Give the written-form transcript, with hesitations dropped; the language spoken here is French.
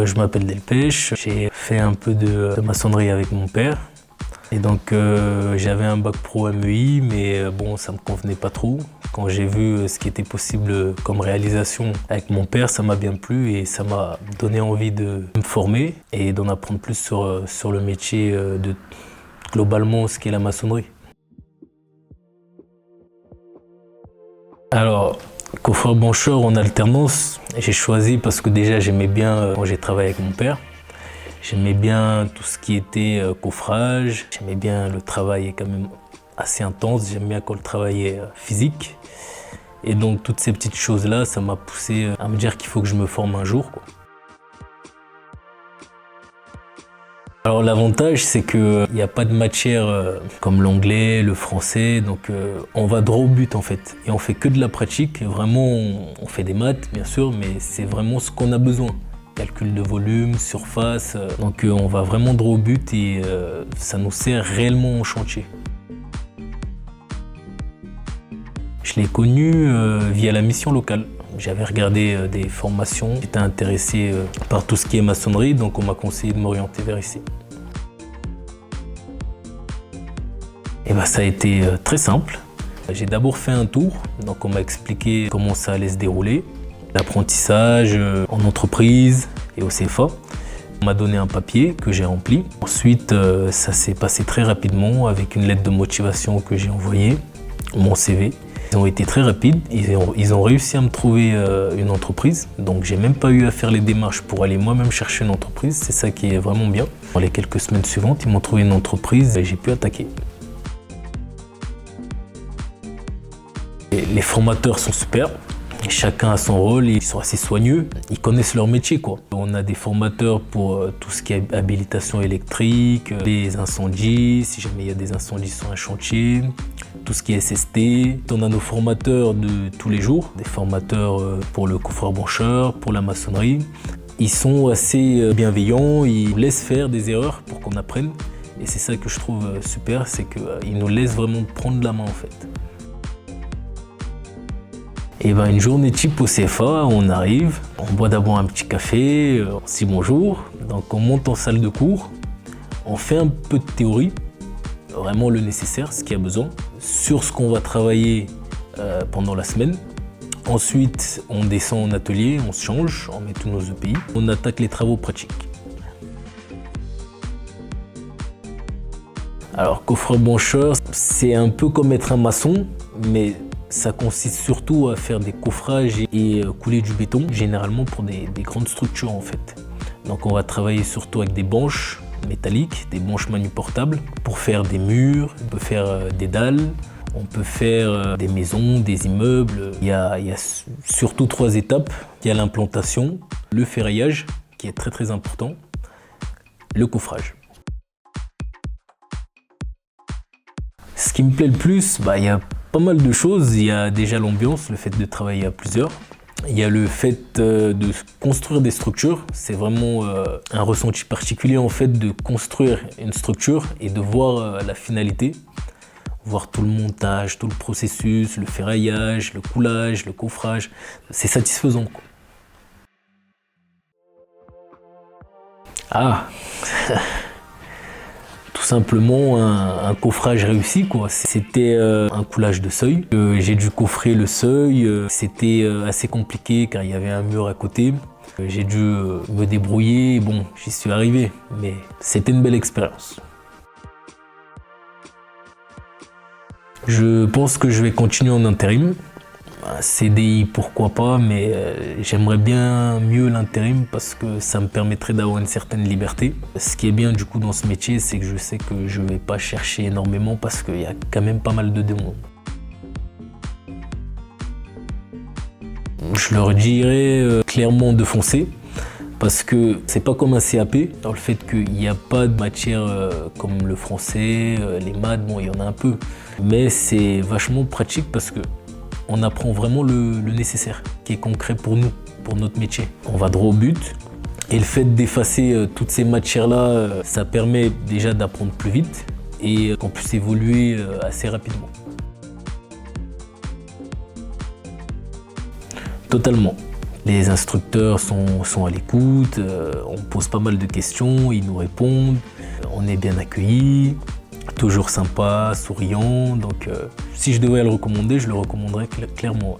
Je m'appelle Delpech, j'ai fait un peu de maçonnerie avec mon père. Et donc j'avais un bac pro MEI, mais bon, ça me convenait pas trop. Quand j'ai vu ce qui était possible comme réalisation avec mon père, ça m'a bien plu et ça m'a donné envie de me former et d'en apprendre plus sur le métier de globalement ce qu'est la maçonnerie. Alors, coffreur brancheur en alternance, j'ai choisi parce que déjà j'aimais bien quand j'ai travaillé avec mon père. J'aimais bien tout ce qui était coffrage, j'aimais bien le travail est quand même assez intense, j'aime bien quand le travail est physique. Et donc toutes ces petites choses-là, ça m'a poussé à me dire qu'il faut que je me forme un jour, quoi. Alors l'avantage, c'est qu'il n'y a pas de matière comme l'anglais, le français, donc on va droit au but en fait. Et on fait que de la pratique, vraiment on fait des maths bien sûr, mais c'est vraiment ce qu'on a besoin. Calcul de volume, surface, donc on va vraiment droit au but et ça nous sert réellement en chantier. Je l'ai connu via la mission locale. J'avais regardé des formations, j'étais intéressé par tout ce qui est maçonnerie, donc on m'a conseillé de m'orienter vers ici. Et ben, ça a été très simple. J'ai d'abord fait un tour, donc on m'a expliqué comment ça allait se dérouler. L'apprentissage en entreprise et au CFA. On m'a donné un papier que j'ai rempli. Ensuite, ça s'est passé très rapidement avec une lettre de motivation que j'ai envoyée, mon CV. Ils ont été très rapides, ils ont réussi à me trouver une entreprise. Donc j'ai même pas eu à faire les démarches pour aller moi-même chercher une entreprise. C'est ça qui est vraiment bien. Dans les quelques semaines suivantes, ils m'ont trouvé une entreprise et j'ai pu attaquer. Et les formateurs sont super. Chacun a son rôle, ils sont assez soigneux, ils connaissent leur métier, quoi. On a des formateurs pour tout ce qui est habilitation électrique, les incendies, si jamais il y a des incendies sur un chantier, tout ce qui est SST. On a nos formateurs de tous les jours, des formateurs pour le coffreur brancheur, pour la maçonnerie. Ils sont assez bienveillants, ils nous laissent faire des erreurs pour qu'on apprenne. Et c'est ça que je trouve super, c'est qu'ils nous laissent vraiment prendre la main en fait. Et ben une journée type au CFA, on arrive, on boit d'abord un petit café, on se dit bonjour, donc on monte en salle de cours, on fait un peu de théorie, vraiment le nécessaire, ce qu'il y a besoin, sur ce qu'on va travailler pendant la semaine. Ensuite, on descend en atelier, on se change, on met tous nos EPI, on attaque les travaux pratiques. Alors coffreur brancheur, c'est un peu comme être un maçon, mais ça consiste surtout à faire des coffrages et couler du béton, généralement pour des grandes structures en fait. Donc on va travailler surtout avec des banches métalliques, des banches manuportables, pour faire des murs, on peut faire des dalles, on peut faire des maisons, des immeubles. Il y a surtout 3 étapes. Il y a l'implantation, le ferraillage, qui est très très important, le coffrage. Ce qui me plaît le plus, il y a pas mal de choses. Il y a déjà l'ambiance, le fait de travailler à plusieurs. Il y a le fait de construire des structures. C'est vraiment un ressenti particulier en fait de construire une structure et de voir la finalité. Voir tout le montage, tout le processus, le ferraillage, le coulage, le coffrage. C'est satisfaisant, quoi. Ah Tout simplement un coffrage réussi, quoi. C'était un coulage de seuil. J'ai dû coffrer le seuil. C'était assez compliqué car il y avait un mur à côté. J'ai dû me débrouiller. Bon, j'y suis arrivé, mais c'était une belle expérience. Je pense que je vais continuer en intérim. CDI, pourquoi pas, mais j'aimerais bien mieux l'intérim parce que ça me permettrait d'avoir une certaine liberté. Ce qui est bien du coup dans ce métier, c'est que je sais que je ne vais pas chercher énormément parce qu'il y a quand même pas mal de demandes. Je leur dirais clairement de foncer parce que c'est pas comme un CAP, dans le fait qu'il n'y a pas de matière comme le français, les maths, bon il y en a un peu, mais c'est vachement pratique parce que on apprend vraiment le nécessaire, qui est concret pour nous, pour notre métier. On va droit au but. Et le fait d'effacer toutes ces matières-là, ça permet déjà d'apprendre plus vite et qu'on puisse évoluer assez rapidement. Totalement. Les instructeurs sont à l'écoute, on pose pas mal de questions, ils nous répondent, on est bien accueillis, toujours sympa, souriant. Donc si je devais le recommander, je le recommanderais clairement.